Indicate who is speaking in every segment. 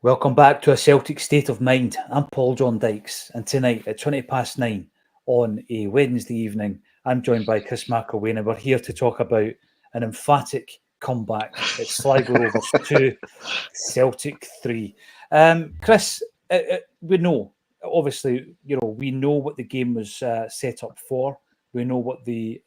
Speaker 1: Welcome back to A Celtic State of Mind. I'm Paul John Dykes, and tonight at 9:20 on a Wednesday evening, I'm joined by Chris McElwain, and we're here to talk about an emphatic comeback at Sligo Rovers 2, Celtic 3. Chris, we know, obviously, we know what the game was set up for. We know what the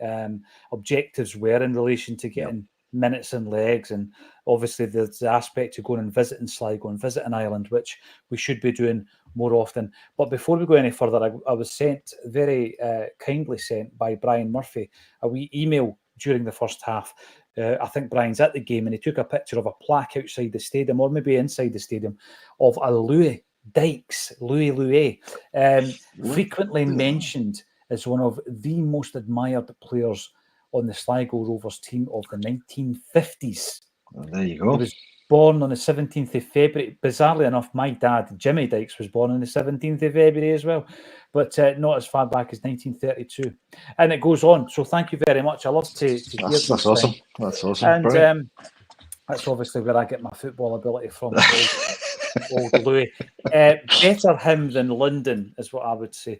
Speaker 1: objectives were in relation to getting minutes and legs, and obviously there's the aspect of going and visiting Sligo and visiting Ireland, which we should be doing more often. But before we go any further, I was sent, very kindly sent by Brian Murphy, a wee email during the first half. I think Brian's at the game, and he took a picture of a plaque outside the stadium, or maybe inside the stadium, of a Louis Dykes, Louis, frequently mentioned as one of the most admired players on the Sligo Rovers team of the 1950s.
Speaker 2: Well, there you go.
Speaker 1: He was born on the 17th of February. Bizarrely enough, my dad, Jimmy Dykes, was born on the 17th of February as well, but not as far back as 1932. And it goes on. So thank you very much. I love to hear this.
Speaker 2: That's awesome. That's awesome.
Speaker 1: And that's obviously where I get my football ability from. Old Louis. Better him than London is what I would say.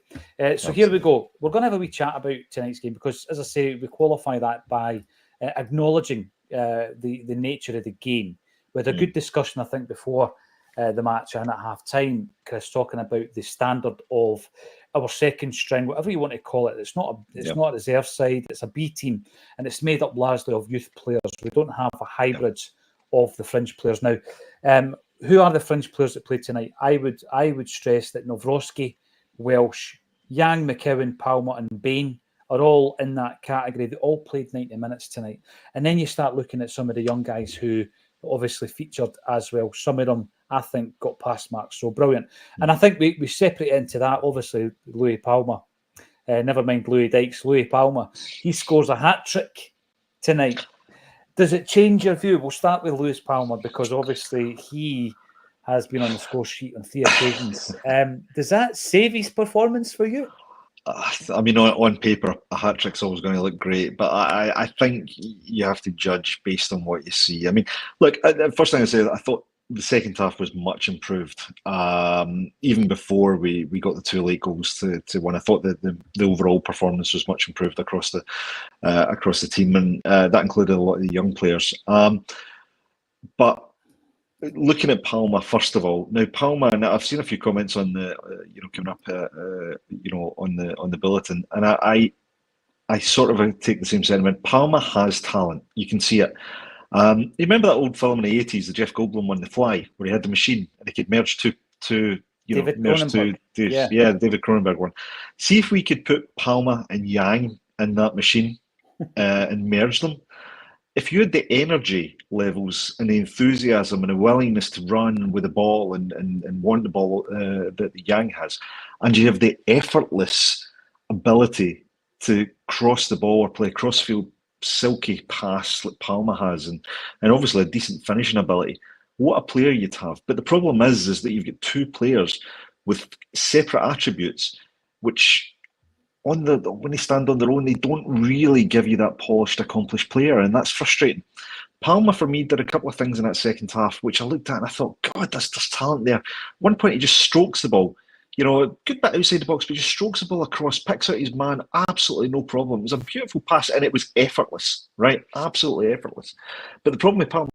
Speaker 1: So here we go. We're going to have a wee chat about tonight's game because, as I say, we qualify that by acknowledging the nature of the game. We had a good discussion, I think, before the match and at half-time, Chris, talking about the standard of our second string, whatever you want to call it. It's not a reserve side, it's a B team, and it's made up largely of youth players. We don't have a hybrid of the fringe players. Now, who are the fringe players that played tonight? I would stress that Nawrocki, Welsh, Yang, McKeown, Palma and Bain are all in that category. They all played 90 minutes tonight. And then you start looking at some of the young guys who obviously featured as well. Some of them, I think, got past marks. So brilliant. And I think we separate into that, obviously, Louis Palma. Never mind Louis Dykes, Louis Palma. He scores a hat-trick tonight. Does it change your view? We'll start with Louis Palma because obviously he has been on the score sheet on 3 occasions. Does that save his performance for you?
Speaker 2: I mean, on paper, a hat-trick's always going to look great, but I think you have to judge based on what you see. I mean, look, the first thing I say, I thought the second half was much improved. Even before we got the 2 late goals to win, I thought that the overall performance was much improved across the team, and that included a lot of the young players. But looking at Palma, first of all, now Palma, and I've seen a few comments on the coming up on the bulletin, and I sort of take the same sentiment. Palma has talent. You can see it. You remember that old film in the 80s, the Jeff Goldblum one, The Fly, where he had the machine and he could merge to
Speaker 1: David
Speaker 2: Cronenberg one. See if we could put Palma and Yang in that machine and merge them. If you had the energy levels and the enthusiasm and the willingness to run with the ball and want the ball that Yang has, and you have the effortless ability to cross the ball or play crossfield silky pass like Palma has, and obviously a decent finishing ability, what a player you'd have. But the problem is that you've got 2 players with separate attributes, which when they stand on their own, they don't really give you that polished, accomplished player, and that's frustrating. Palma, for me, did a couple of things in that second half, which I looked at and I thought, God, there's talent there. At one point, he just strokes the ball. A good bit outside the box, but he just strokes the ball across, picks out his man, absolutely no problem. It was a beautiful pass, and it was effortless, right? Absolutely effortless. But the problem with Palma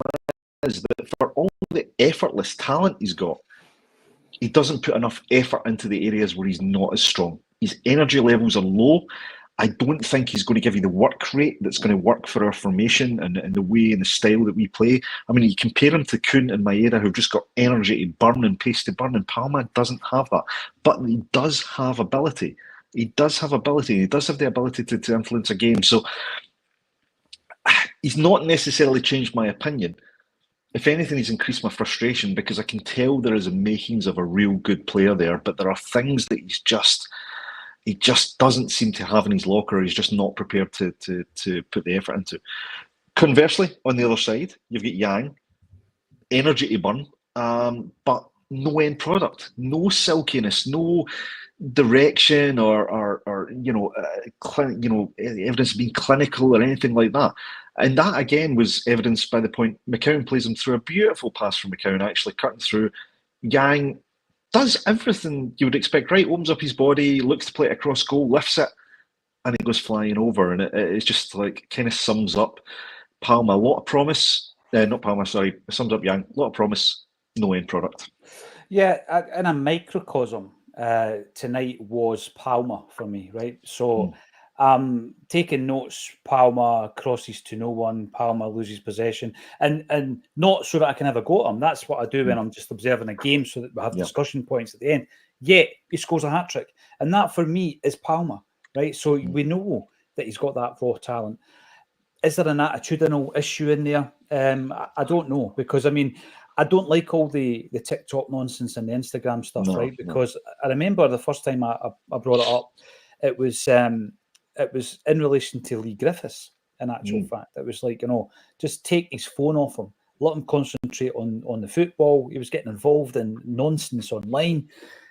Speaker 2: is that for all the effortless talent he's got, he doesn't put enough effort into the areas where he's not as strong. His energy levels are low. I don't think he's going to give you the work rate that's going to work for our formation and the way and the style that we play. I mean, you compare him to Kuhn and Maeda, who've just got energy to burn and pace to burn, and Palma doesn't have that. But he does have ability. He does have ability. He does have the ability to influence a game. So he's not necessarily changed my opinion. If anything, he's increased my frustration because I can tell there is a makings of a real good player there, but there are things that he just doesn't seem to have in his locker. He's just not prepared to put the effort into. Conversely, on the other side, you've got Yang, energy to burn, but no end product, no silkiness, no direction or evidence of being clinical or anything like that. And that again was evidenced by the point McKeown plays him through a beautiful pass from McKeown, actually cutting through. Yang does everything you would expect, right? Opens up his body, looks to play it across goal, lifts it, and it goes flying over. And it's just like kind of sums up Palma. A lot of promise. Not Palma, sorry. It sums up Yang. A lot of promise, no end product.
Speaker 1: Yeah, in a microcosm, tonight was Palma for me, right? So taking notes, Palma crosses to no one, Palma loses possession, and not so that I can have a go at him. That's what I do when I'm just observing a game, so that we have discussion points at the end. Yet he scores a hat-trick. And that for me is Palma, right? So we know that he's got that raw talent. Is there an attitudinal issue in there? I don't know, because I mean, I don't like all the TikTok nonsense and the Instagram stuff, right? Because I remember the first time I brought it up, it was in relation to Lee Griffiths. In actual fact, it was like, just take his phone off him, let him concentrate on the football. He was getting involved in nonsense online.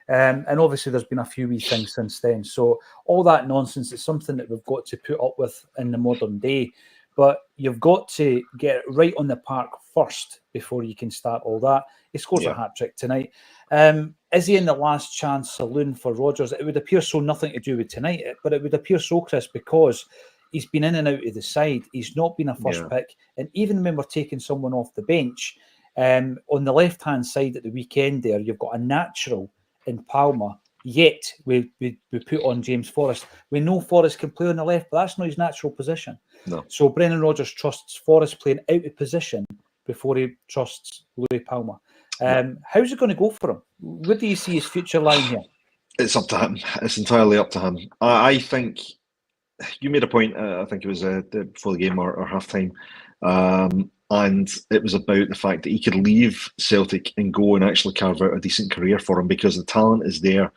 Speaker 1: And obviously there's been a few wee things since then. So all that nonsense is something that we've got to put up with in the modern day. But you've got to get it right on the park first before you can start all that. He scores a hat-trick tonight. Is he in the last chance saloon for Rodgers? It would appear so, nothing to do with tonight, but it would appear so, Chris, because he's been in and out of the side. He's not been a first pick. And even when we're taking someone off the bench, on the left-hand side at the weekend there, you've got a natural in Palma. Yet we put on James Forrest. We know Forrest can play on the left, but that's not his natural position.
Speaker 2: No.
Speaker 1: So Brendan Rodgers trusts Forrest playing out of position before he trusts Louis Palma. How's it going to go for him? Where do you see his future lying here?
Speaker 2: It's up to him. It's entirely up to him. I think you made a point, I think it was before the game or half-time, and it was about the fact that he could leave Celtic and go and actually carve out a decent career for him because the talent is there.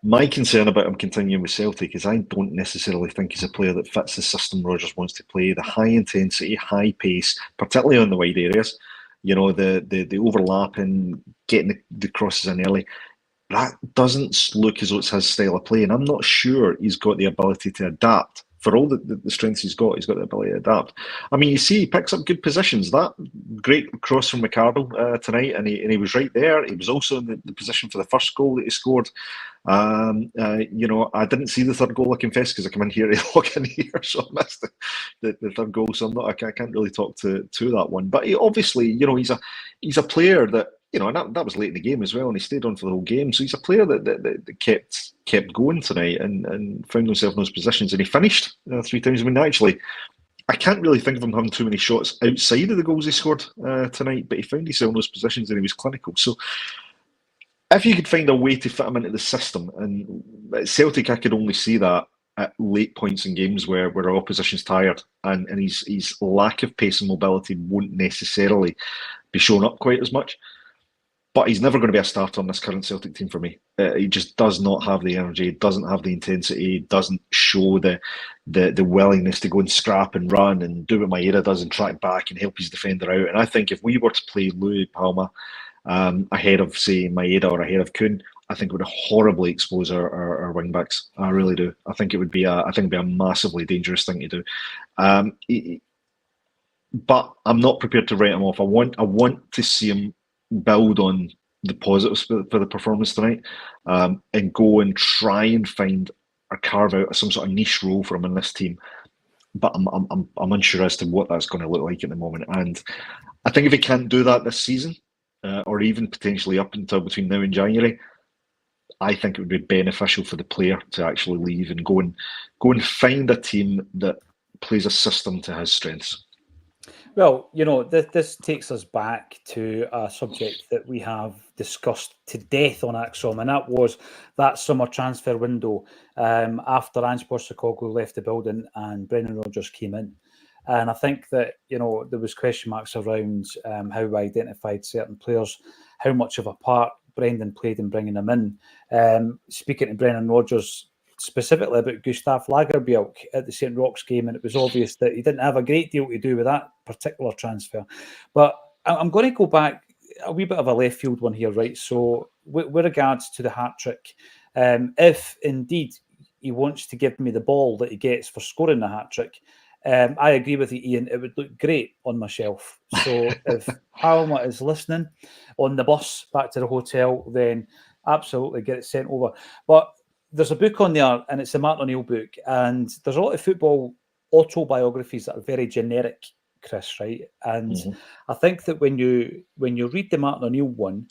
Speaker 2: My concern about him continuing with Celtic is I don't necessarily think he's a player that fits the system Rodgers wants to play. The high intensity, high pace, particularly on the wide areas, the overlapping, getting the crosses in early, that doesn't look as though it's his style of play. And I'm not sure he's got the ability to adapt. For all the strengths he's got the ability to adapt. I mean, you see, he picks up good positions. That great cross from Ricardo tonight, and he was right there. He was also in the position for the first goal that he scored. I didn't see the third goal, I confess, because I come in here to log in here, so I missed the third goal. So I can't really talk to that one. But he, obviously, he's a player that. And that was late in the game as well, and he stayed on for the whole game. So he's a player that kept going tonight and found himself in those positions. And he finished 3 times. I mean, actually, I can't really think of him having too many shots outside of the goals he scored tonight, but he found himself in those positions and he was clinical. So if you could find a way to fit him into the system, and at Celtic, I could only see that at late points in games where our opposition's tired and his lack of pace and mobility won't necessarily be shown up quite as much. But he's never going to be a starter on this current Celtic team for me. He just does not have the energy, doesn't have the intensity, doesn't show the willingness to go and scrap and run and do what Maeda does and track back and help his defender out. And I think if we were to play Louis Palma ahead of, say, Maeda or ahead of Kuhn, I think it would horribly expose our wing backs. I really do. I think it would be a massively dangerous thing to do. But I'm not prepared to write him off. I want to see him build on the positives for the performance tonight, and go and try and find or carve out some sort of niche role for him in this team. But I'm unsure as to what that's going to look like at the moment. And I think if he can't do that this season, or even potentially up until between now and January, I think it would be beneficial for the player to actually leave and go and find a team that plays a system to his strengths.
Speaker 1: Well, this takes us back to a subject that we have discussed to death on Acsom, and that was that summer transfer window after Ange Postecoglou left the building and Brendan Rodgers came in. And I think that, there was question marks around how we identified certain players, how much of a part Brendan played in bringing them in. Speaking to Brendan Rodgers specifically about Gustav Lagerbielke at the St. Roch's game, and it was obvious that he didn't have a great deal to do with that particular transfer. But I'm going to go back a wee bit of a left field one here, right? So with regards to the hat-trick, if indeed he wants to give me the ball that he gets for scoring the hat-trick, I agree with you, Ian. It would look great on my shelf. So if Palma is listening on the bus back to the hotel, then absolutely get it sent over. But there's a book on there, and it's the Martin O'Neill book, and there's a lot of football autobiographies that are very generic, Chris, right? And I think that when you read the Martin O'Neill one,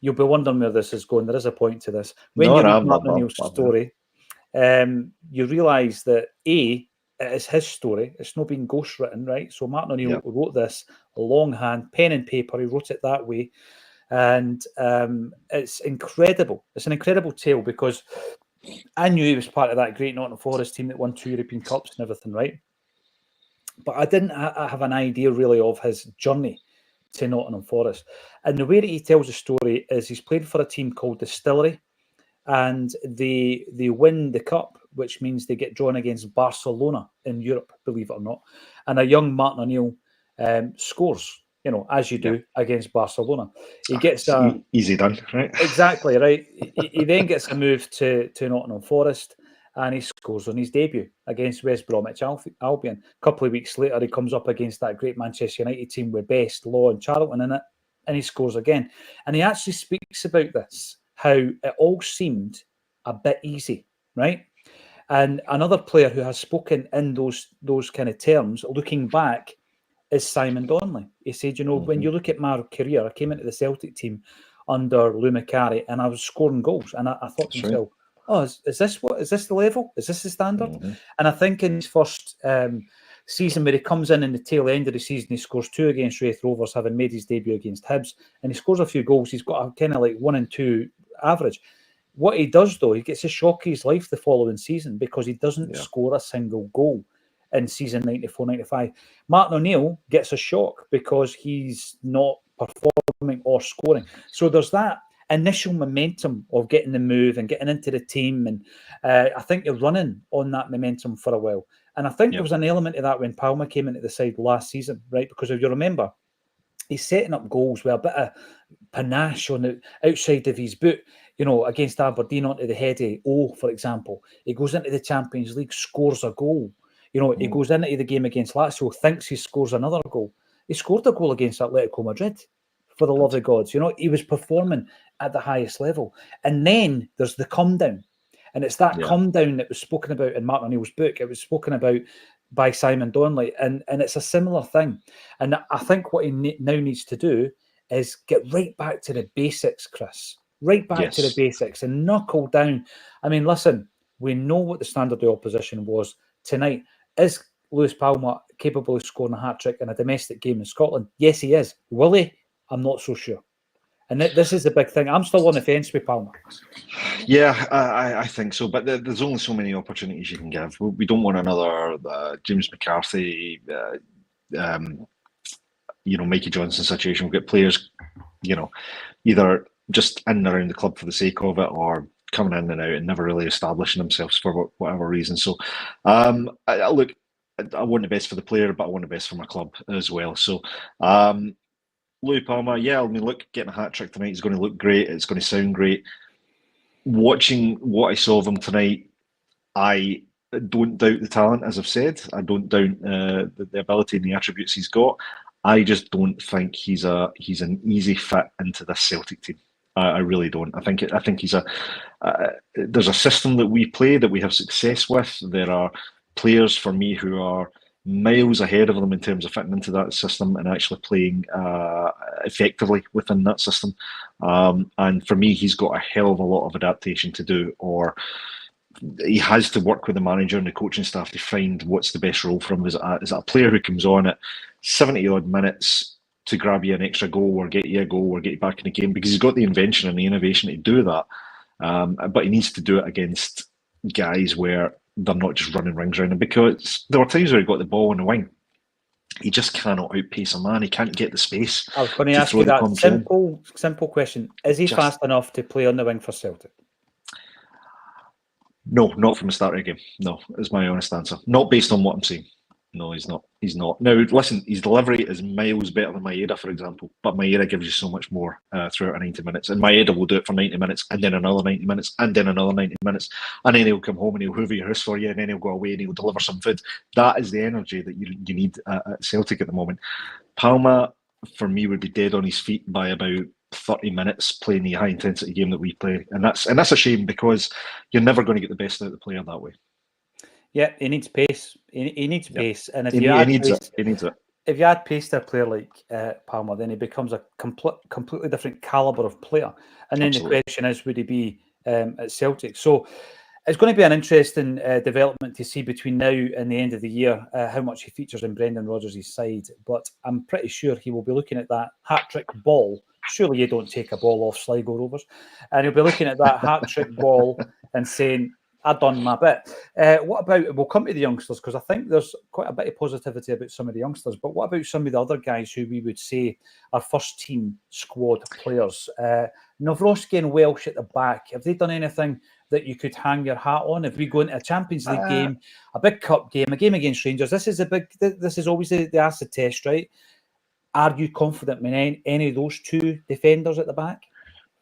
Speaker 1: you'll be wondering where this is going. There is a point to this. When you read Martin O'Neill's story, you realise that it is his story. It's not been ghostwritten, right? So Martin O'Neill wrote this longhand, pen and paper. He wrote it that way. And it's incredible. It's an incredible tale because I knew he was part of that great Nottingham Forest team that won 2 European Cups and everything, right? But I didn't have an idea really of his journey to Nottingham Forest. And the way that he tells the story is he's played for a team called Distillery, and they win the cup, which means they get drawn against Barcelona in Europe, believe it or not. And a young Martin O'Neill scores, as you do against Barcelona. He gets
Speaker 2: easy done, right?
Speaker 1: Exactly, right. He then gets a move to Nottingham Forest, and he scores on his debut against West Bromwich Albion. A couple of weeks later, he comes up against that great Manchester United team with Best, Law and Charlton in it, and he scores again. And he actually speaks about this, how it all seemed a bit easy, right? And another player who has spoken in those kind of terms, looking back, is Simon Donnelly. He said, when you look at my career, I came into the Celtic team under Lou Macari, and I was scoring goals. And I thought to myself, is this the level? Is this the standard? And I think in his first season, where he comes in the tail end of the season, he scores 2 against Raith Rovers, having made his debut against Hibs, and he scores a few goals. He's got a kind of like 1 and 2 average. What he does, though, he gets a shock of his life the following season because he doesn't score a single goal in season 94-95. Martin O'Neill gets a shock because he's not performing or scoring. So there's that initial momentum of getting the move and getting into the team, and I think you're running on that momentum for a while. And I think there was an element of that when Palma came into the side last season, right? Because if you remember, he's setting up goals with a bit of panache on the outside of his boot, against Aberdeen onto the head of O, for example. He goes into the Champions League, scores a goal. He goes into the game against Lazio, thinks he scores another goal. He scored a goal against Atletico Madrid, for the love of gods. He was performing at the highest level. And then there's the come down. And it's that come down that was spoken about in Martin O'Neill's book. It was spoken about by Simon Donnelly. And it's a similar thing. And I think what he now needs to do is get right back to the basics, Chris. Right back to the basics and knuckle down. I mean, listen, we know what the standard of the opposition was tonight. Is Lewis Palma capable of scoring a hat-trick in a domestic game in Scotland? Yes, he is. Will he? I'm not so sure. And this is the big thing. I'm still on the fence with Palma.
Speaker 2: Yeah, I think so. But there's only so many opportunities you can give. We don't want another James McCarthy, Mikey Johnson situation. We've got players, either just in and around the club for the sake of it, or coming in and out and never really establishing themselves for whatever reason. So, I want the best for the player, but I want the best for my club as well. So, Louis Palma, getting a hat-trick tonight is going to look great. It's going to sound great. Watching what I saw of him tonight, I don't doubt the talent, as I've said. I don't doubt the ability and the attributes he's got. I just don't think he's an easy fit into this Celtic team. I really don't. I think he's there's a system that we play that we have success with. There are players for me who are miles ahead of them in terms of fitting into that system and actually playing effectively within that system. And for me, he's got a hell of a lot of adaptation to do, or he has to work with the manager and the coaching staff to find what's the best role for him. Is it a player who comes on at 70 odd minutes to grab you an extra goal or get you a goal or get you back in the game, because he's got the invention and the innovation to do that. But he needs to do it against guys where they're not just running rings around him, because there were times where he got the ball on the wing. He just cannot outpace a man. He can't get the space.
Speaker 1: I was going to ask you that simple question. Is he fast enough to play on the wing for Celtic?
Speaker 2: No, not from the start of the game. No, is my honest answer. Not based on what I'm seeing. No, he's not. He's not. Now, listen, his delivery is miles better than Maeda, for example. But Maeda gives you so much more throughout 90 minutes. And Maeda will do it for 90 minutes, and then another 90 minutes, and then another 90 minutes. And then he'll come home and he'll hoover your house for you, and then he'll go away and he'll deliver some food. That is the energy that you need at Celtic at the moment. Palma, for me, would be dead on his feet by about 30 minutes playing the high-intensity game that we play. And that's a shame, because you're never going to get the best out of the player that way.
Speaker 1: Yeah, he needs pace. He needs pace, and if
Speaker 2: he needs it.
Speaker 1: If you add pace to a player like Palma, then he becomes a completely different calibre of player. And then Absolutely. The question is, would he be at Celtic? So it's going to be an interesting development to see between now and the end of the year how much he features in Brendan Rodgers' side. But I'm pretty sure he will be looking at that hat-trick ball. Surely you don't take a ball off Sligo Rovers. And he'll be looking at that hat-trick ball and saying, I've done my bit. What about, we'll come to the youngsters, because I think there's quite a bit of positivity about some of the youngsters, but what about some of the other guys who we would say are first team squad players? Nawrocki and Welsh at the back, have they done anything that you could hang your hat on? If we go into a Champions League game, a big cup game, a game against Rangers, this is always the acid test, right? Are you confident in any of those two defenders at the back?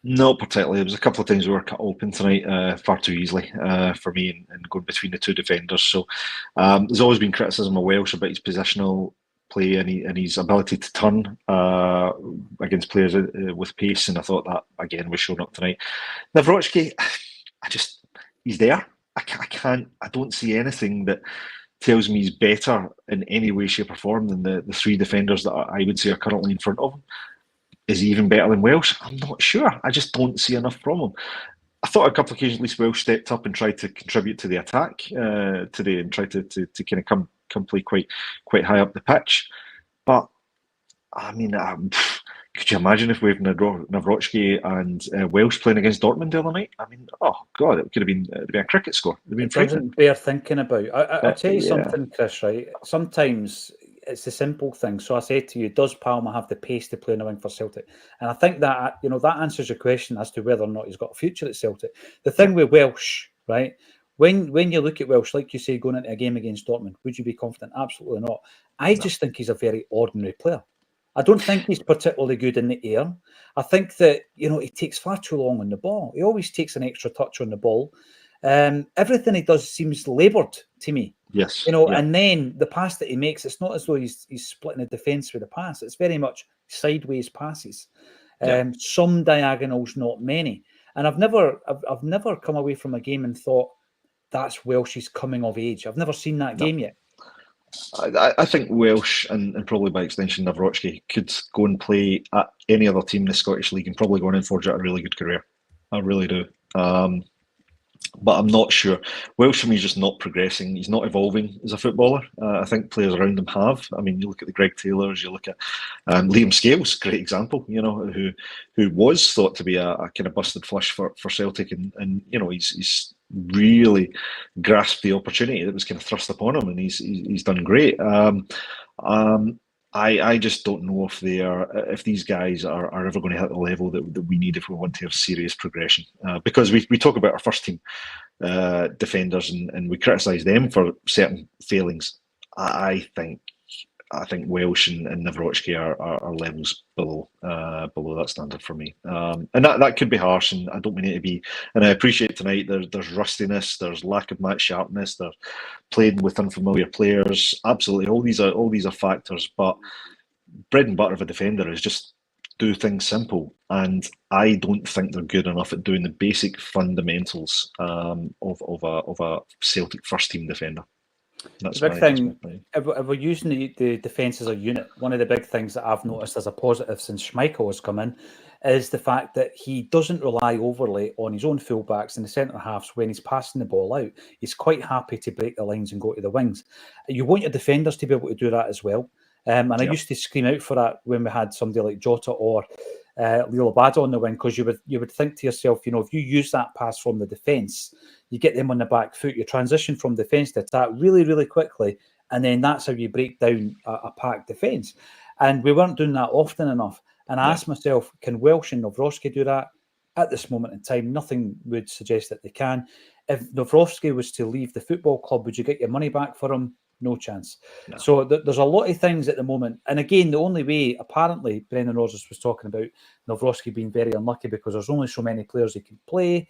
Speaker 2: Not particularly. There was a couple of times we were cut open tonight far too easily for me, and going between the two defenders. So there's always been criticism of Welsh about his positional play and his ability to turn against players with pace, and I thought that again was shown up tonight. Nawrocki, he's there. I don't see anything that tells me he's better in any way, shape or form than the three defenders that I would say are currently in front of him. Is he even better than Welsh? I'm not sure. I just don't see enough from him. I thought a couple of occasions at least Welsh stepped up and tried to contribute to the attack today, and tried to kind of come play quite high up the pitch. But I mean, could you imagine if we have Nawrocki and Welsh playing against Dortmund the other night? I mean, oh God, it could have been a cricket score.
Speaker 1: It doesn't bear thinking about. I'll tell you something, Chris. Right? Sometimes it's the simple thing. So I said to you, does Palma have the pace to play in the wing for Celtic? And I think that that answers your question as to whether or not he's got a future at Celtic. The thing with Welsh, right? When you look at Welsh, like you say, going into a game against Dortmund, would you be confident? Absolutely not. I just think he's a very ordinary player. I don't think he's particularly good in the air. I think that, he takes far too long on the ball. He always takes an extra touch on the ball. Everything he does seems laboured to me.
Speaker 2: Yes.
Speaker 1: And then the pass that he makes, it's not as though he's splitting the defence with the pass. It's very much sideways passes. Some diagonals, not many. And I've never come away from a game and thought that's Welsh's coming of age. I've never seen that game yet.
Speaker 2: I think Welsh and probably by extension Nawrocki could go and play at any other team in the Scottish League and probably go on and forge out a really good career. I really do. But I'm not sure. Welsh for me is just not progressing. He's not evolving as a footballer. I think players around him have. I mean, you look at the Greg Taylors, you look at Liam Scales, great example, who was thought to be a kind of busted flush for Celtic, and he's really grasped the opportunity that was kind of thrust upon him, and he's done great. I just don't know if these guys are ever going to hit the level that we need if we want to have serious progression. Because we talk about our first team defenders and we criticise them for certain failings. I think Welsh and Nawrocki are levels below that standard for me, and that could be harsh, and I don't mean it to be. And I appreciate tonight there's rustiness, there's lack of match sharpness, there's playing with unfamiliar players. Absolutely, all these are factors. But bread and butter of a defender is just do things simple, and I don't think they're good enough at doing the basic fundamentals of a Celtic first team defender. That's
Speaker 1: the big thing, if we're using the defence as a unit, one of the big things that I've noticed as a positive since Schmeichel has come in is the fact that he doesn't rely overly on his own fullbacks and the centre halves when he's passing the ball out. He's quite happy to break the lines and go to the wings. You want your defenders to be able to do that as well. And I used to scream out for that when we had somebody like Jota or Leo Labada on the wing, because you would think to yourself, if you use that pass from the defence, you get them on the back foot, you transition from defence to attack really, really quickly, and then that's how you break down a packed defence. And we weren't doing that often enough. And I asked myself, can Welsh and Nawrocki do that? At this moment in time, nothing would suggest that they can. If Nawrocki was to leave the football club, would you get your money back for him? No chance.
Speaker 2: No.
Speaker 1: So there's a lot of things at the moment. And again, the only way, apparently, Brendan Rodgers was talking about Nawrocki being very unlucky because there's only so many players he can play.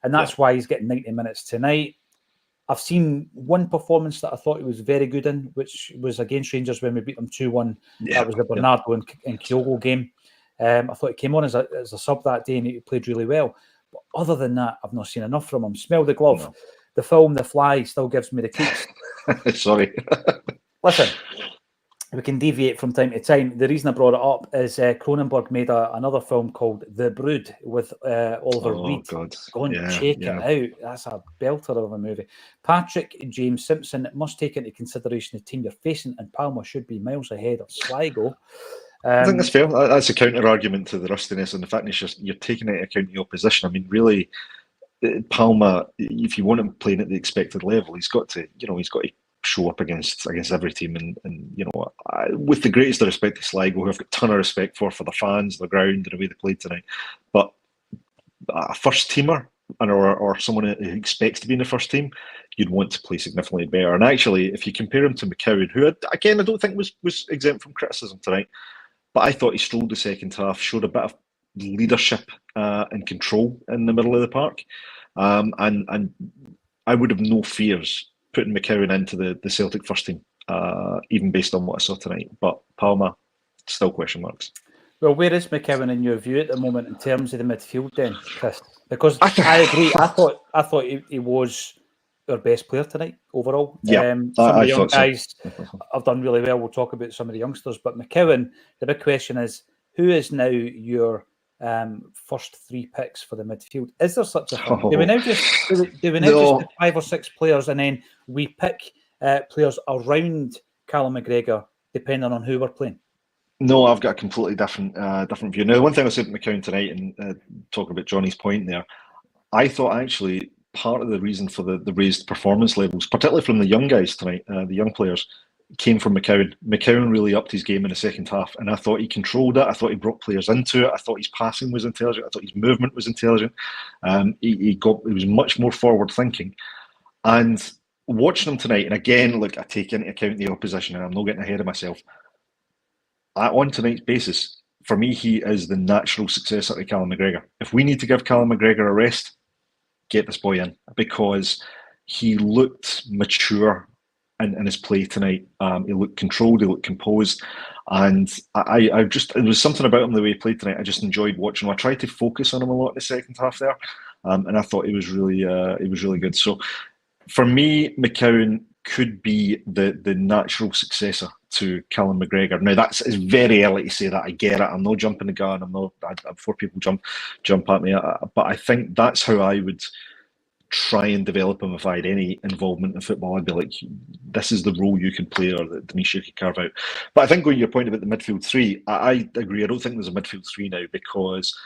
Speaker 1: And that's why he's getting 90 minutes tonight. I've seen one performance that I thought he was very good in, which was against Rangers when we beat them 2-1. That was the Bernardo and Kyogo game. I thought he came on as a sub that day and he played really well. But other than that, I've not seen enough from him. Smell the glove. No. The film, The Fly, still gives me the creeps.
Speaker 2: Sorry.
Speaker 1: Listen, we can deviate from time to time. The reason I brought it up is Cronenberg made another film called The Brood with Oliver Reed.
Speaker 2: God.
Speaker 1: Go and check it out. That's a belter of a movie. Patrick James Simpson must take into consideration the team you're facing, and Palma should be miles ahead of Sligo.
Speaker 2: I think that's fair. That's a counter-argument to the rustiness and the fact that you're taking into account your opposition. I mean, really, Palma, if you want him playing at the expected level, he's got to show up against every team, and with the greatest of respect to Sligo, who I've got a ton of respect for the fans, the ground, and the way they played tonight. But a first teamer or someone who expects to be in the first team, you'd want to play significantly better. And actually, if you compare him to McCowan, who again I don't think was exempt from criticism tonight, but I thought he strolled the second half, showed a bit of leadership and control in the middle of the park, and I would have no fears putting McCowan into the Celtic first team, even based on what I saw tonight. But Palma, still question marks.
Speaker 1: Well, where is McCowan in your view at the moment in terms of the midfield then, Chris? Because I agree. I thought he was our best player tonight overall.
Speaker 2: Yeah,
Speaker 1: some of the young
Speaker 2: so.
Speaker 1: guys have done really well. We'll talk about some of the youngsters, but McCowan, the big question is, who is now your first three picks for the midfield? Is there such a thing? Do we now just pick 5 or 6 players and then we pick players around Callum McGregor depending on who we're playing?
Speaker 2: No, I've got a completely different view. Now, the one thing I said to McCowan tonight, and talking about Johnny's point there, I thought actually part of the reason for the raised performance levels, particularly from the young guys tonight, the young players, came from McCowan. McCowan really upped his game in the second half, and I thought he controlled it. I thought he brought players into it. I thought his passing was intelligent. I thought his movement was intelligent. He was much more forward thinking. And watching him tonight, and again, look, I take into account the opposition, and I'm not getting ahead of myself. On tonight's basis, for me, he is the natural successor to Callum McGregor. If we need to give Callum McGregor a rest, get this boy in, because he looked mature in his play tonight. He looked controlled, he looked composed, and it was something about him the way he played tonight. I just enjoyed watching him. I tried to focus on him a lot in the second half there, and I thought he was really good. So for me, McCowan could be the natural successor to Callum McGregor. Now it's very early to say that. I get it. I'm not jumping the gun. Before people jump at me. But I think that's how I would try and develop him if I had any involvement in football. I'd be like, this is the role you can play, or the niche you can carve out. But I think going to your point about the midfield three, I agree. I don't think there's a midfield three now, because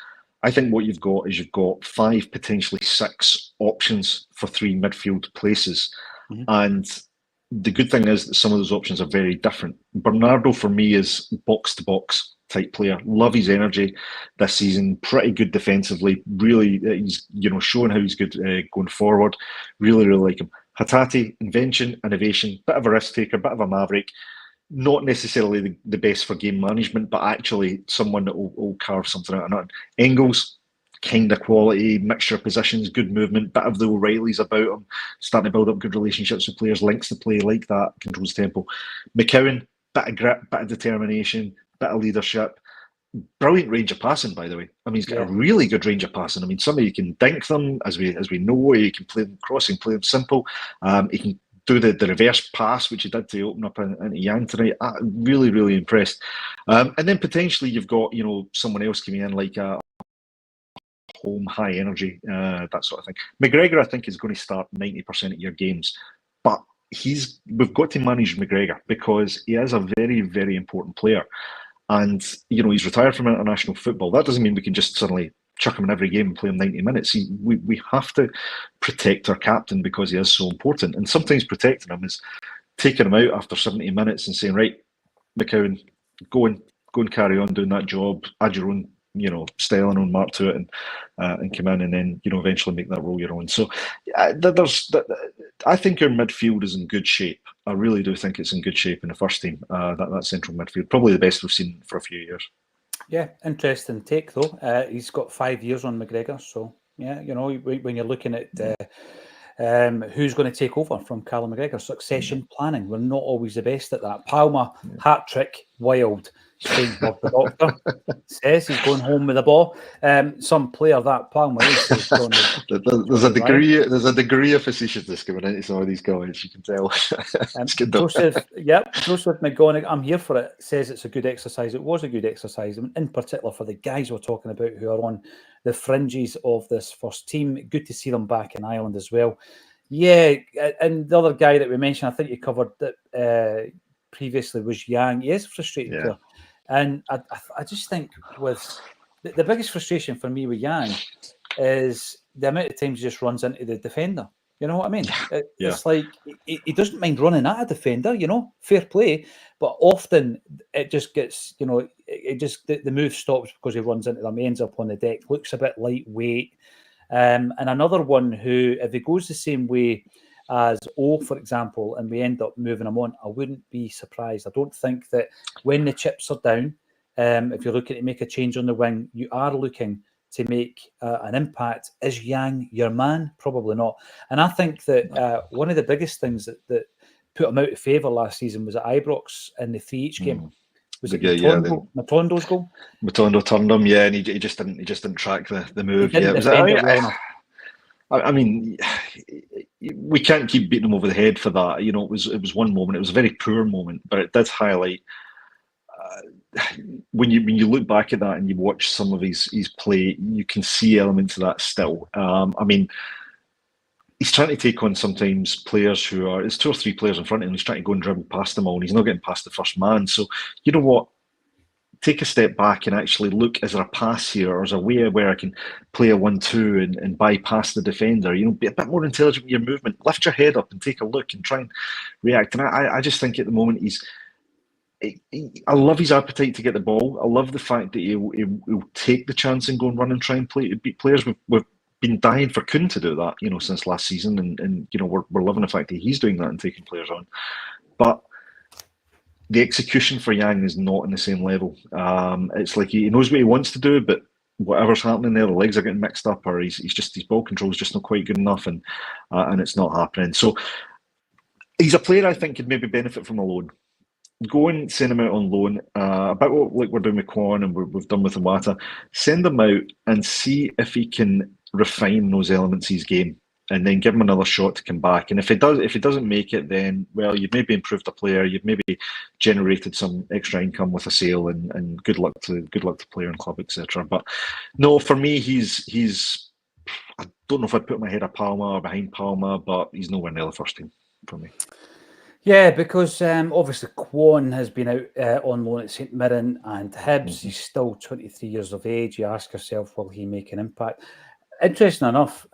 Speaker 2: I think what you've got is 5, potentially 6 options for 3 midfield places. Mm-hmm. And the good thing is that some of those options are very different. Bernardo, for me, is box-to-box type player. Love his energy this season. Pretty good defensively. Really, he's showing how he's good going forward. Really, really like him. Hatate, invention, innovation, bit of a risk taker, bit of a maverick. Not necessarily the best for game management, but actually someone that will carve something out of nothing. Engels, kind of quality, mixture of positions, good movement, bit of the O'Reillys about him, starting to build up good relationships with players, links to play like that, controls tempo. McCowan, bit of grit, bit of determination, bit of leadership. Brilliant range of passing, by the way. I mean, he's got a really good range of passing. I mean, some of you can dink them, as we know. You can play them crossing, play them simple. He can do the reverse pass, which he did to open up into Yang tonight. Really, really impressed. And then potentially you've got someone else coming in like a home, high energy, that sort of thing. McGregor, I think, is going to start 90% of your games, but we've got to manage McGregor, because he is a very, very important player. And he's retired from international football. That doesn't mean we can just suddenly chuck him in every game and play him 90 minutes. We have to protect our captain, because he is so important. And sometimes protecting him is taking him out after 70 minutes and saying, right, McCowan, go and carry on doing that job, add your own style and own mark to it, and come in, and then eventually make that role your own. So I think our midfield is in good shape. I really do think it's in good shape in the first team. That central midfield, probably the best we've seen for a few years.
Speaker 1: Yeah, interesting take though. He's got 5 years on McGregor, so yeah, when you're looking at who's going to take over from Callum McGregor, succession planning, we're not always the best at that. Palma, hat trick, wild. Strange word, the doctor says he's going home with the ball. Some player that Palma is.
Speaker 2: There's a degree of facetiousness coming into some of these comments. You can tell.
Speaker 1: Joseph McGonigal, I'm here for it. Says it's a good exercise. It was a good exercise, in particular for the guys we're talking about who are on the fringes of this first team. Good to see them back in Ireland as well. Yeah, and the other guy that we mentioned, I think you covered that previously, was Yang. He is a frustrated player. And I just think with the biggest frustration for me with Yang is the amount of times he just runs into the defender. You know what I mean? It's like he doesn't mind running at a defender, fair play. But often it just gets, the move stops because he runs into them, ends up on the deck, looks a bit lightweight. And another one who, if he goes the same way as for example, and we end up moving him on, I wouldn't be surprised. I don't think that when the chips are down, if you're looking to make a change on the wing, you are looking to make an impact. Is Yang your man? Probably not. And I think that one of the biggest things that put him out of favour last season was at Ibrox in the 3-each game. Was it Matondo's goal?
Speaker 2: Matondo turned him, and he just didn't track the move. I mean, we can't keep beating him over the head for that. It was one moment. It was a very poor moment, but it did highlight when you look back at that and you watch some of his play, you can see elements of that still. I mean, he's trying to take on sometimes players who are, it's 2 or 3 players in front of him. He's trying to go and dribble past them all, and he's not getting past the first man. So, you know what? Take a step back and actually look, is there a pass here, or is there a way where I can play a 1-2 and bypass the defender? Be a bit more intelligent with your movement. Lift your head up and take a look and try and react. And I just think at the moment I love his appetite to get the ball. I love the fact that he'll take the chance and go and run and try and beat players. We've been dying for Kuhn to do that, since last season, and we're loving the fact that he's doing that and taking players on. But the execution for Yang is not in the same level. It's like he knows what he wants to do, but whatever's happening there, the legs are getting mixed up, or his ball control is just not quite good enough, and it's not happening. So he's a player I think could maybe benefit from a loan. Go and send him out on loan, about what we're doing with Kwon and we've done with Iwata. Send him out and see if he can refine those elements of his game, and then give him another shot to come back. And if he doesn't make it, then you've maybe improved the player, you've maybe generated some extra income with a sale, and good luck to player and club, etc. But no, for me, he's I don't know if I'd put my head at Palma or behind Palma, but he's nowhere near the first team for me.
Speaker 1: Yeah, because obviously Kwon has been out on loan at St Mirren and Hibs. He's still 23 years of age. You ask yourself, will he make an impact? Interesting enough,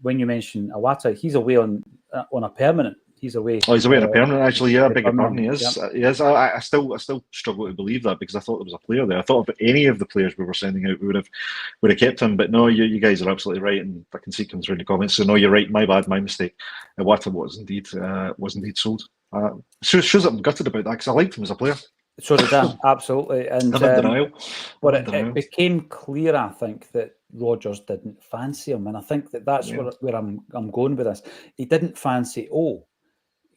Speaker 1: when you mention Iwata, he's away on a permanent. He's away. Oh,
Speaker 2: he's away on a permanent, actually. Yeah, I beg your pardon. He is. Yep. He is. I still struggle to believe that, because I thought there was a player there. I thought if any of the players we were sending out, we would have kept him. But no, you guys are absolutely right, and I can see it comes through in the comments. So no, you're right. My bad. My mistake. Iwata was indeed sold. Shows I'm gutted about that, because I liked him as a player.
Speaker 1: So did I, absolutely. And but it became clear, I think, that Rodgers didn't fancy him, and I think that's where I'm going with this. He didn't fancy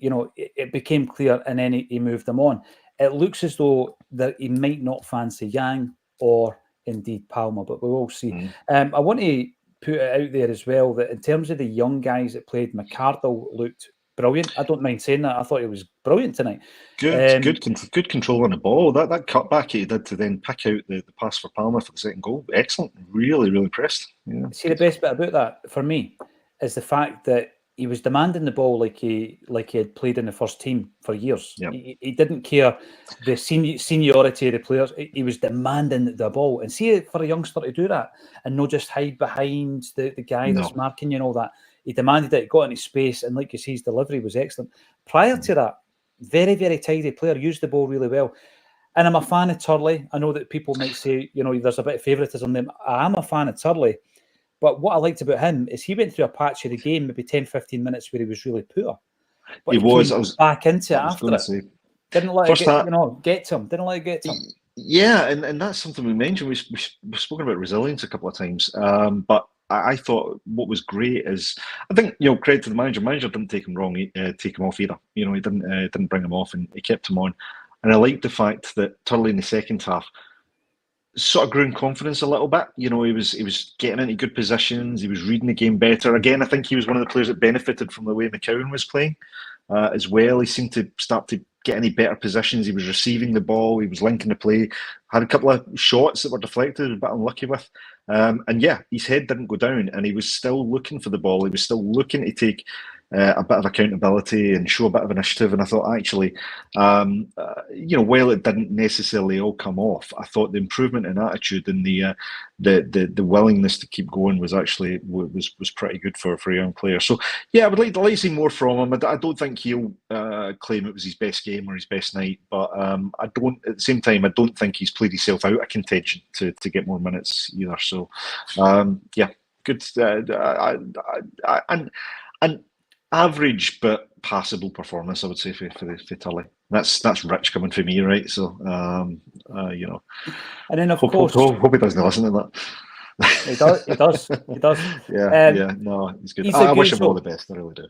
Speaker 1: it became clear, and then he moved him on. It looks as though that he might not fancy Yang or indeed Palma, but we will see. I want to put it out there as well that in terms of the young guys that played, McArdle looked brilliant. I don't mind saying that. I thought he was brilliant tonight.
Speaker 2: Good control on the ball. That cutback he did to then pick out the pass for Palma for the second goal. Excellent. Really, really impressed. Yeah.
Speaker 1: See, the best bit about that for me is the fact that he was demanding the ball like he had played in the first team for years.
Speaker 2: Yep.
Speaker 1: He didn't care the seniority of the players. He was demanding the ball. And see, for a youngster to do that and not just hide behind the guy that's marking you and all that, he demanded it, got into space, and like you say, his delivery was excellent. Prior to that, very, very tidy player, used the ball really well. And I'm a fan of Turley. I know that people might say, there's a bit of favouritism there. I am a fan of Turley. But what I liked about him is he went through a patch of the game, maybe 10, 15 minutes, where he was really poor. But
Speaker 2: he was.
Speaker 1: came
Speaker 2: I was
Speaker 1: back into it
Speaker 2: I was
Speaker 1: after
Speaker 2: going
Speaker 1: it.
Speaker 2: to say
Speaker 1: Didn't let
Speaker 2: first
Speaker 1: it get,
Speaker 2: half.
Speaker 1: get to him. Didn't let it get to him.
Speaker 2: Yeah, and that's something we mentioned. We've spoken about resilience a couple of times, but I thought what was great is I think credit to the manager. Manager didn't take him wrong, take him off either. He didn't bring him off, and he kept him on. And I liked the fact that Turley in the second half sort of grew in confidence a little bit. He was getting into good positions. He was reading the game better. Again, I think he was one of the players that benefited from the way McCowan was playing as well. He seemed to start to get any better positions. He was receiving the ball. He was linking the play. Had a couple of shots that were deflected, a bit unlucky with. And yeah, his head didn't go down, and he was still looking for the ball. He was still looking to take a bit of accountability and show a bit of initiative. And I thought, actually, while it didn't necessarily all come off, I thought the improvement in attitude and the willingness to keep going was actually was pretty good for a young player. So yeah, I would like to see more from him. I don't think he'll claim it was his best game or his best night, but I don't. At the same time, I don't think he's played himself out of contention to get more minutes either. So yeah, good. And average but passable performance, I would say, for Turley. That's rich coming from me, right? So
Speaker 1: And then of course,
Speaker 2: hope he doesn't listen to that.
Speaker 1: He does.
Speaker 2: Yeah. No, he's good. I wish him all the best. I really do.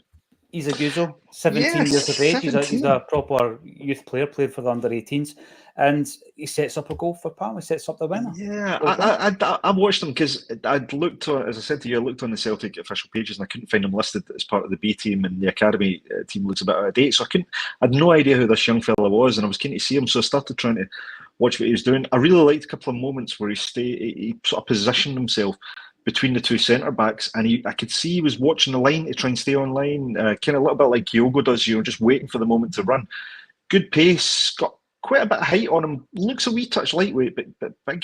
Speaker 1: He's a Guzzo, 17 years of age. He's a proper youth player, played for the under-18s, and he sets up a goal for Palma. He sets up the winner.
Speaker 2: Yeah, I watched him because I'd looked on, as I said to you, I looked on the Celtic official pages and I couldn't find him listed as part of the B team, and the academy team looks a bit out of date. So I had no idea who this young fella was, and I was keen to see him. So I started trying to watch what he was doing. I really liked a couple of moments where he sort of positioned himself between the two centre backs, and I could see he was watching the line to try and stay on line, kind of a little bit like Kyogo does, just waiting for the moment to run. Good pace, got quite a bit of height on him. Looks a wee touch lightweight, but big,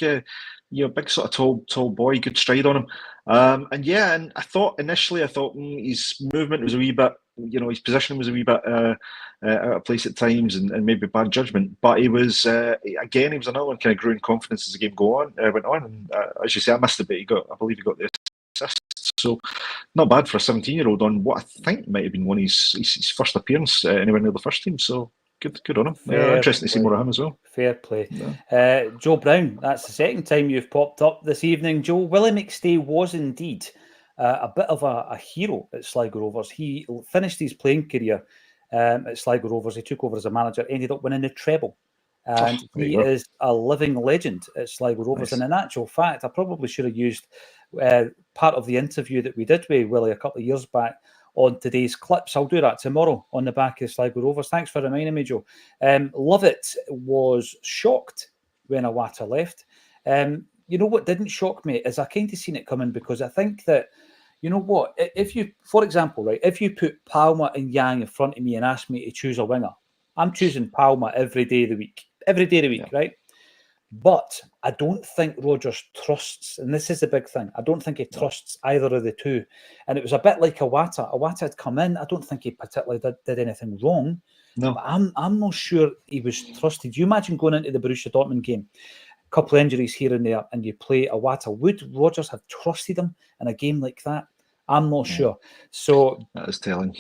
Speaker 2: big sort of tall boy. Good stride on him. And I thought initially, his movement was a wee bit, his positioning was a wee bit out of place at times, and maybe bad judgment. But he was again, he was another one kind of grew in confidence as the game went on. And as you say, I missed it, but I believe he got the assist. So not bad for a 17-year-old on what I think might have been one of his first appearance anywhere near the first team. So. Good on him. Interesting to see more of him as well.
Speaker 1: Fair play. Yeah. Joe Brown, that's the second time you've popped up this evening. Joe, Willie McStay was indeed a bit of a hero at Sligo Rovers. He finished his playing career at Sligo Rovers. He took over as a manager, ended up winning the treble. And he is a living legend at Sligo Rovers. Nice. And in actual fact, I probably should have used part of the interview that we did with Willie a couple of years back on today's clips. I'll do that tomorrow on the back of Sligo Rovers. Thanks for reminding me, Joe. Lovett was shocked when Iwata left. You know what didn't shock me is I kind of seen it coming, because I think that, you know what, if you, for example, right, if you put Palma and Yang in front of me and ask me to choose a winger, I'm choosing Palma every day of the week. Right? But I don't think Rodgers trusts, and this is the big thing, I don't think he trusts either of the two. And it was a bit like Iwata. Iwata had come in. I don't think he particularly did anything wrong.
Speaker 2: No.
Speaker 1: But I'm not sure he was trusted. You imagine going into the Borussia Dortmund game, a couple of injuries here and there, and you play Iwata. Would Rodgers have trusted him in a game like that? I'm not sure. So
Speaker 2: that is telling.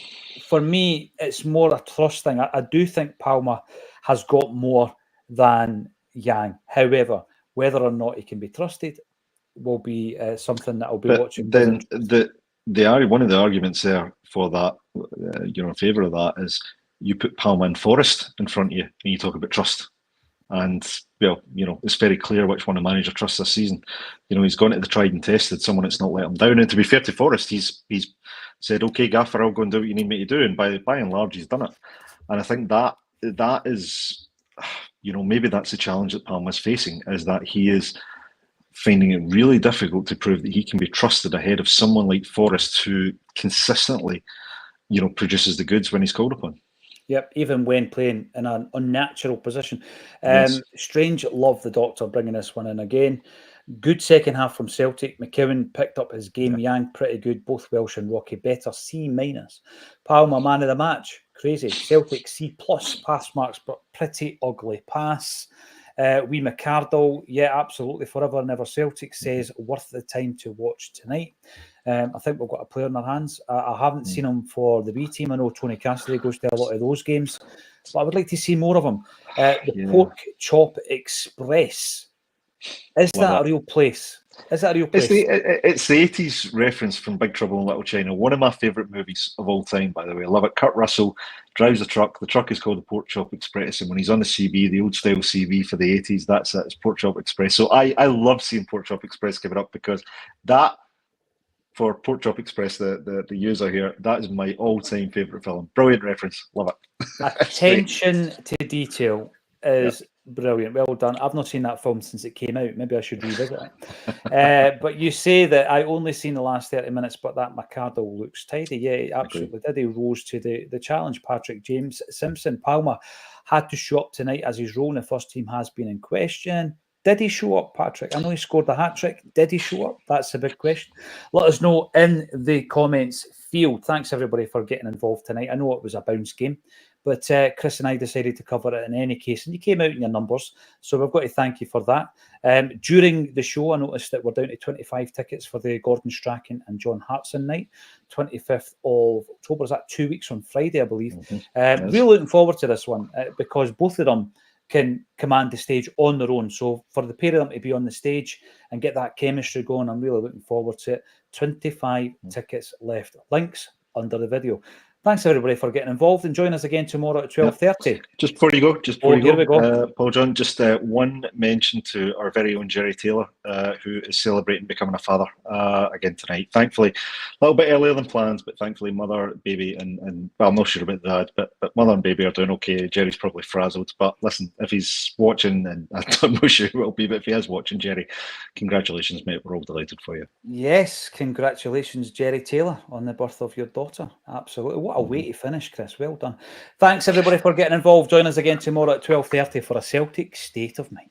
Speaker 1: For me, it's more a trust thing. I do think Palma has got more than Yang. However, whether or not he can be trusted will be something that I'll be watching.
Speaker 2: Then one of the arguments there for that, in favour of that, is you put Palma and Forrest in front of you, and you talk about trust. And it's very clear which one the manager trusts this season. He's gone to the tried and tested, someone that's not let him down. And to be fair to Forrest, he's said, "Okay, Gaffer, I'll go and do what you need me to do." And by and large, he's done it. And I think that is, maybe that's the challenge that Palma's facing, is that he is finding it really difficult to prove that he can be trusted ahead of someone like Forrest, who consistently, produces the goods when he's called upon.
Speaker 1: Yep, even when playing in an unnatural position.
Speaker 2: Yes.
Speaker 1: Strange love the doctor bringing this one in again. Good second half from Celtic. McCowan picked up his game. Yang pretty good. Both Welsh and Rocky better. C-. Palma man of the match. Crazy. Celtic C+. Pass marks, but pretty ugly pass. Wee McCardle, yeah, absolutely, forever and ever. Celtic says worth the time to watch tonight. I think we've got a player in our hands. I haven't seen him for the B team. I know Tony Cassidy goes to a lot of those games, but I would like to see more of him. The Pork Chop Express. Is that a real place? Is that a real place?
Speaker 2: It's the 80s reference from Big Trouble in Little China. One of my favourite movies of all time, by the way. I love it. Kurt Russell drives a truck. The truck is called the Pork Chop Express. And when he's on the CB, the old style CB for the 80s, that's it. It's Pork Chop Express. So I love seeing Pork Chop Express give it up, because that, for Pork Chop Express, the user here, that is my all-time favourite film. Brilliant reference. Love it.
Speaker 1: Attention to detail is brilliant. Well done. I've not seen that film since it came out. Maybe I should revisit it. But you say that I only seen the last 30 minutes, but that McCardle looks tidy. Yeah, he absolutely did. He rose to the challenge. Patrick James Simpson, Palma had to show up tonight as his role in the first team has been in question. Did he show up, Patrick? I know he scored the hat-trick. Did he show up? That's a big question. Let us know in the comments field. Thanks, everybody, for getting involved tonight. I know it was a bounce game, but Chris and I decided to cover it in any case, and you came out in your numbers, so we've got to thank you for that. During the show, I noticed that we're down to 25 tickets for the Gordon Strachan and John Hartson night, 25th of October. Is that 2 weeks on Friday, I believe? Really looking forward to this one, because both of them can command the stage on their own. So for the pair of them to be on the stage and get that chemistry going, I'm really looking forward to it. 25 tickets left. Links under the video. Thanks, everybody, for getting involved, and join us again tomorrow at 12:30.
Speaker 2: Just before you go,
Speaker 1: we
Speaker 2: Paul John, just one mention to our very own Jerry Taylor, who is celebrating becoming a father again tonight. Thankfully, a little bit earlier than planned, but thankfully mother, baby, and well, I'm not sure about dad, but mother and baby are doing okay. Jerry's probably frazzled, but listen, if he's watching, and I'm not sure he will be, but if he is watching, Jerry, congratulations, mate. We're all delighted for you.
Speaker 1: Yes, congratulations, Jerry Taylor, on the birth of your daughter. Absolutely. What a way to finish, Chris. Well done. Thanks, everybody, for getting involved. Join us again tomorrow at 12:30 for a Celtic State of Mind.